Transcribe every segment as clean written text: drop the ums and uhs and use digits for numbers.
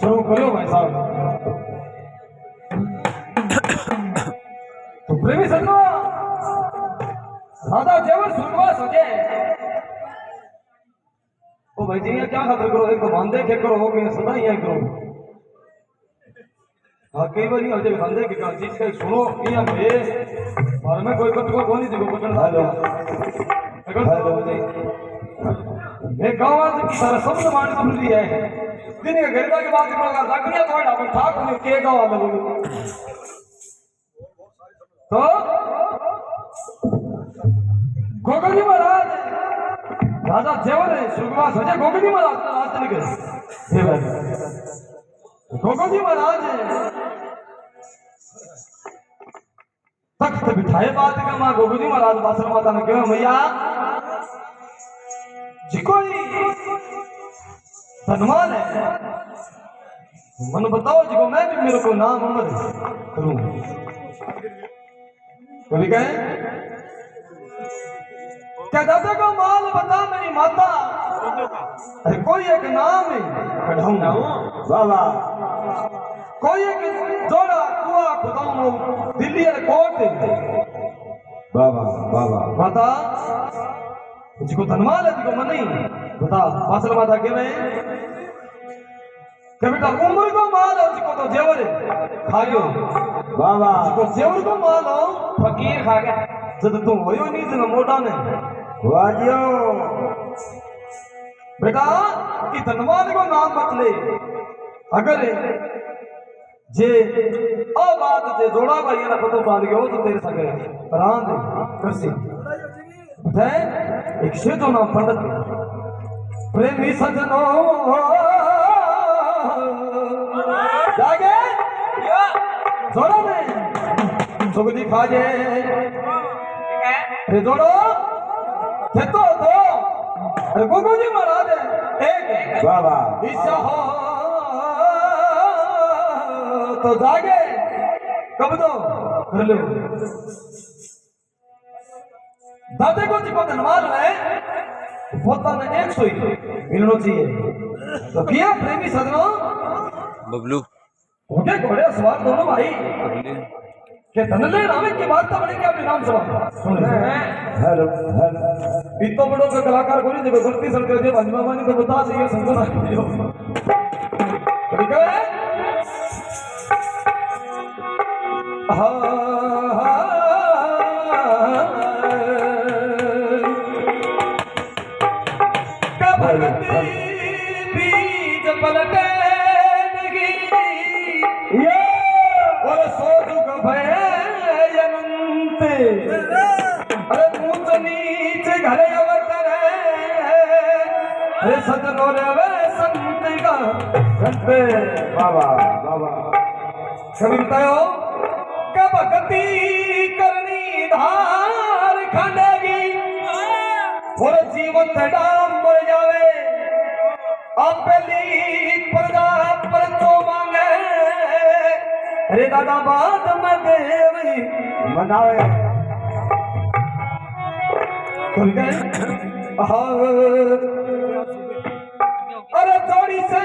शुरू करो भाई साहब। तो प्रेमी सजनो दादा जेवर सुनवा सके ओ भाई जी ये क्या खातर करो एक तो बांधे के करो हो गए सदा ही करो। हाँ कई बार नहीं होते बांधे के का चीज का सुनो ये मे और मैं कोई कट को कौन नहीं देखो पकड़ हेलो हेलो ये गांव वाले की सारा शब्द मान सुन लिया है दिन के घर का के बात करोगा जागनिया थोड़ा अपन ठाक ने के गांव वाले बोलो तो गोगनी महाराज राजा जेवर है सुरगवास हो जाए गोगनी महाराज राज चले गए जेवर गोगनी महाराज तख्त बिठाए बात का मां गोगनी महाराज बासर माता ने कहा मैया जी कोई धनवान है मन बताओ जी को मैं भी मेरे को नाम अमर करूं कभी कहे क्या दादा को माल बता मेरी माता अरे कोई एक नाम है कढ़ाऊंगा बाबा कोई एक जोड़ा कुआ खुदाऊं दिल्ली एयरपोर्ट बाबा बाबा बता जिको धनवान है जिको मन नहीं बता बासल माता के में क्या बेटा उम्र को माल हो जिको तो जेवर है खा गयो बाबा जिको जेवर को माल हो फकीर खा गया जब तुम होयो नहीं तो मोटा नहीं वाजियो बेटा कि धनवान को नाम मत ले अगर जे बात जे जोड़ा भाई ना पतो पार गयो तो तेरे संग प्राण दे करसी है एक शेजो नाम पंडित प्रेमी सजनो जागे जोड़ो में सुगदी खाजे रे जोड़ो तो अरे गोगोजी महाराज एक बाबा ईशा हो तो जागे कब दो कर लो दादे को जी को धनवान है पोता ने 100 ही मिलना चाहिए तो किया प्रेमी सजनो बबलू घोड़े घोड़े सवार दोनों भाई के धनले नामे की बात तो बड़ी क्या अपने नाम सवाल सुन हेलो हेलो इतो बड़ो का कलाकार कोनी देखो गलती सर कर दे भाजपा मानी तो बता दियो संतो ना दियो ठीक है हाँ बीज पलटे और सोचुक भयनंत अरे ऊंच नीच घरे अवतर अरे सजनो रे संत का संत बाबा बाबा कविता हो कब गति करनी धार खंडेगी और जीवन डाम मर जावे अपनी प्रजा पर तो मांगे अरे दादा बात में देवी मनावे खुल गए अरे जोड़ी से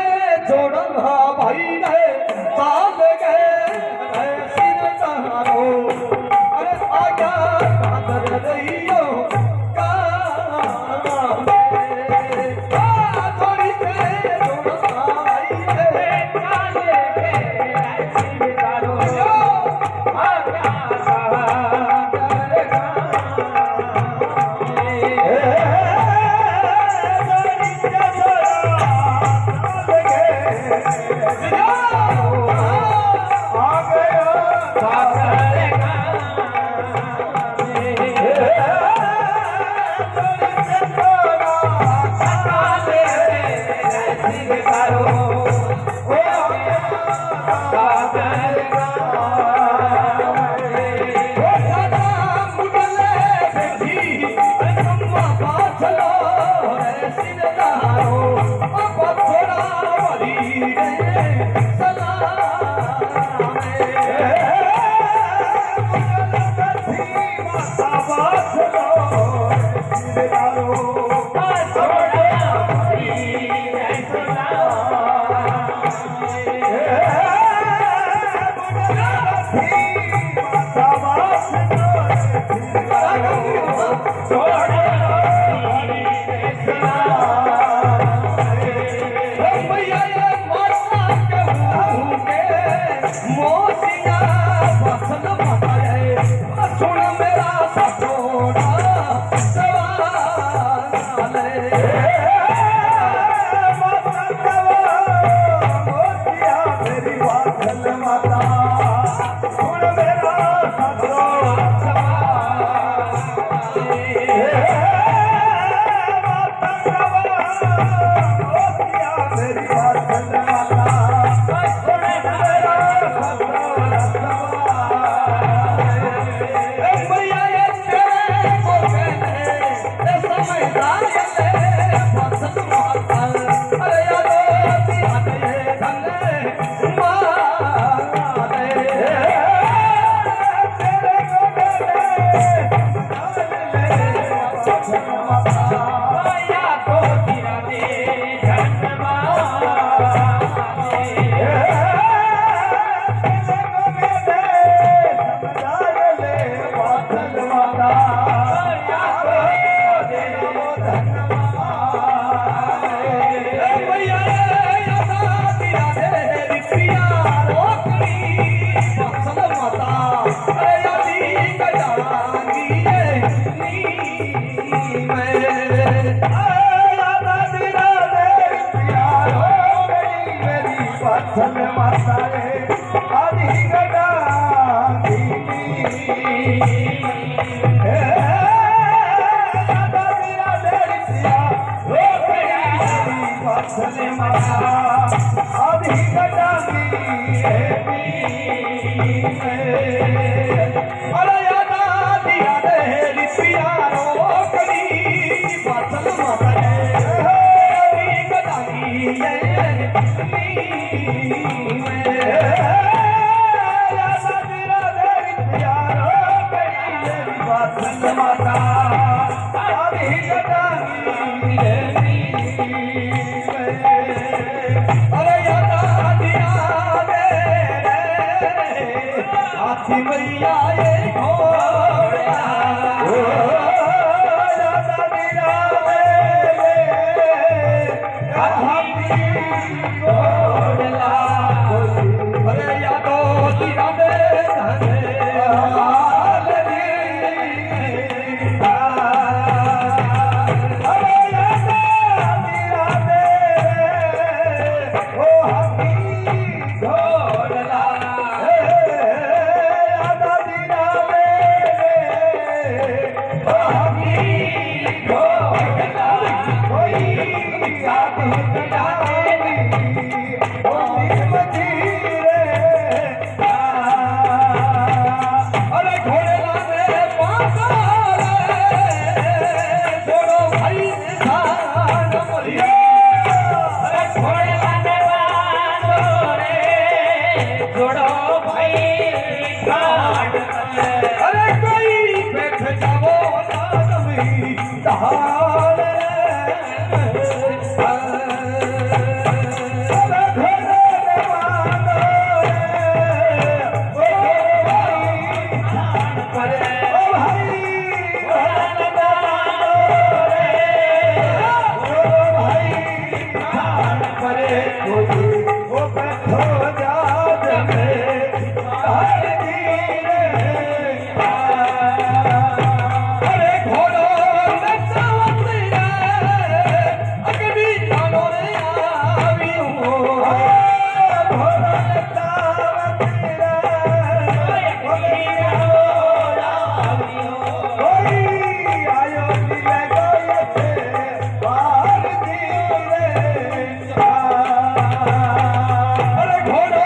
जोड़ा भाई रहे साथ गए सिर सहारो अरे आजा कादर रहियो भैया ये माता कहूँ के मोतिया फसल मारे सुन मेरा सपोरा सवाल मोतिया मेरी बादल माता सुन मेरा सपोरा घोड़ो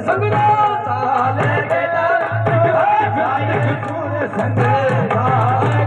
संगना चाले गेला तूर संग चाले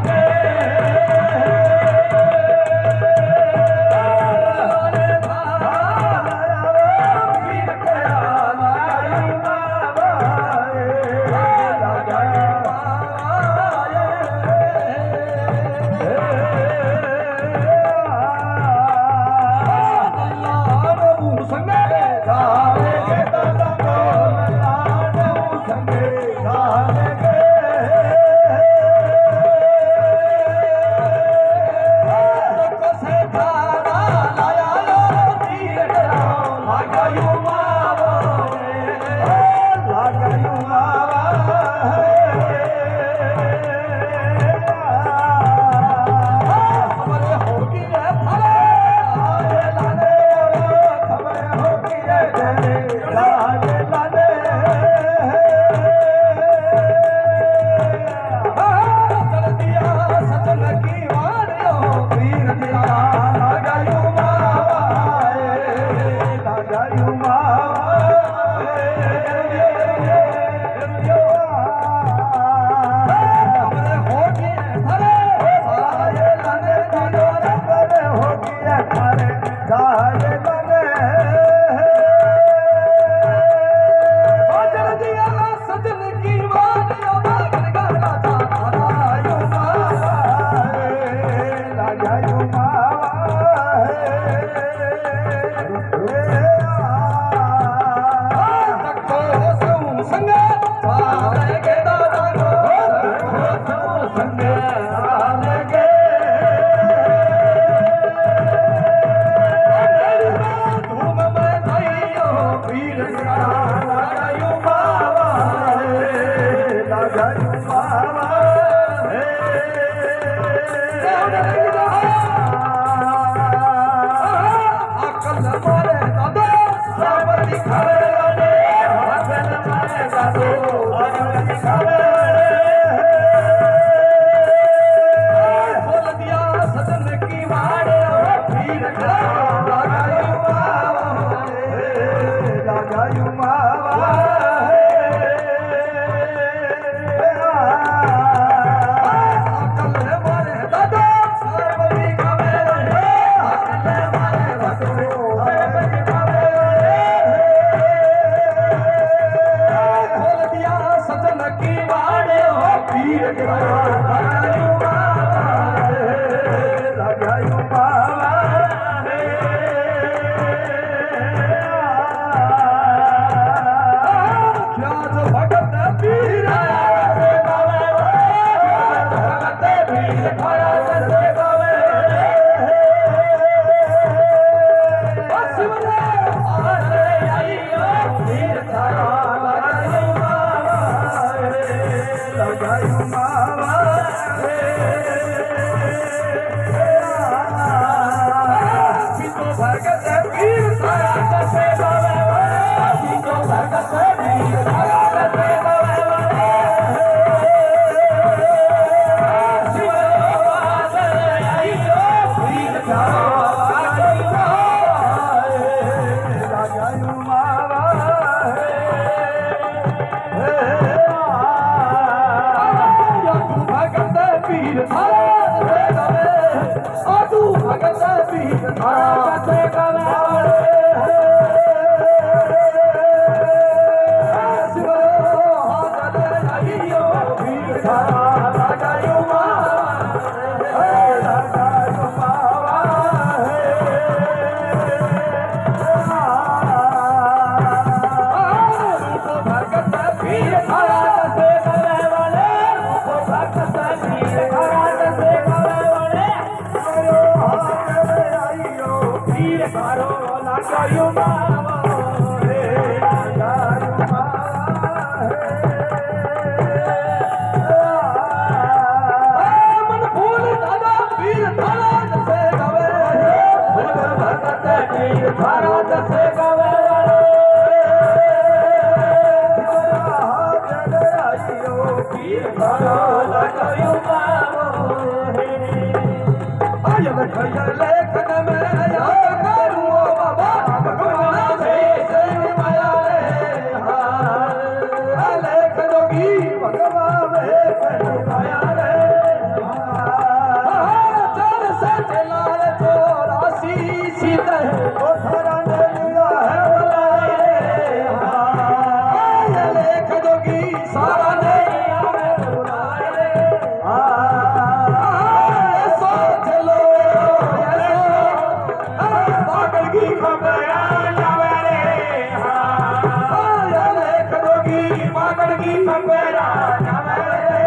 खपेरा नवरे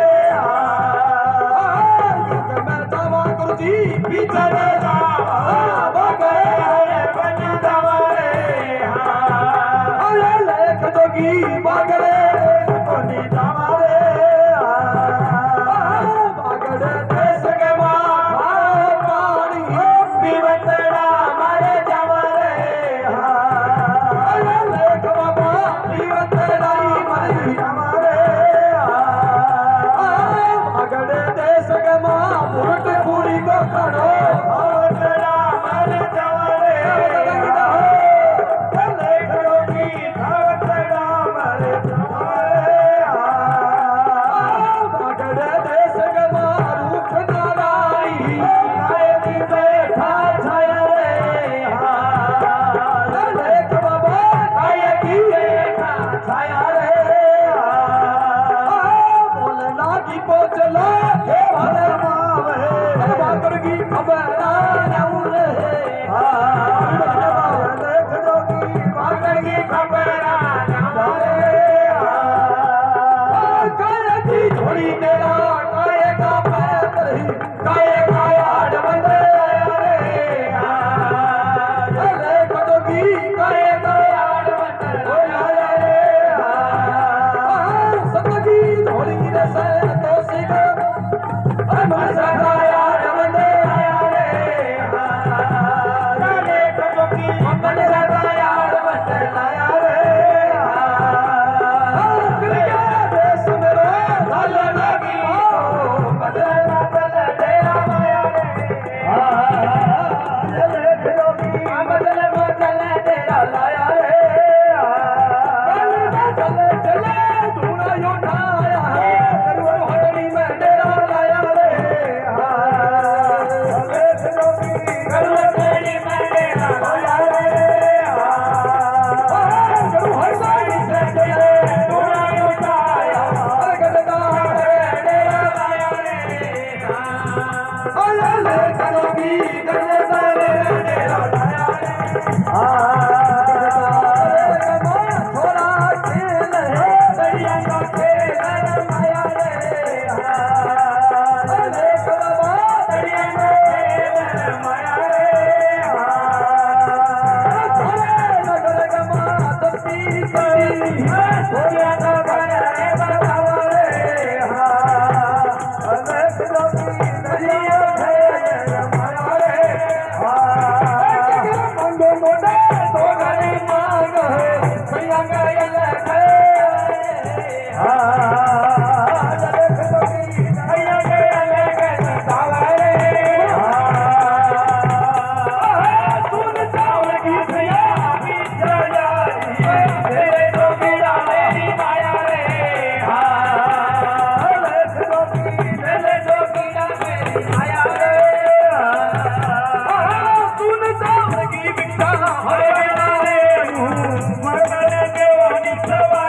मैं जावा गुरु जी भीतर बगरे हरे बन दवारे लेख जोगी बागर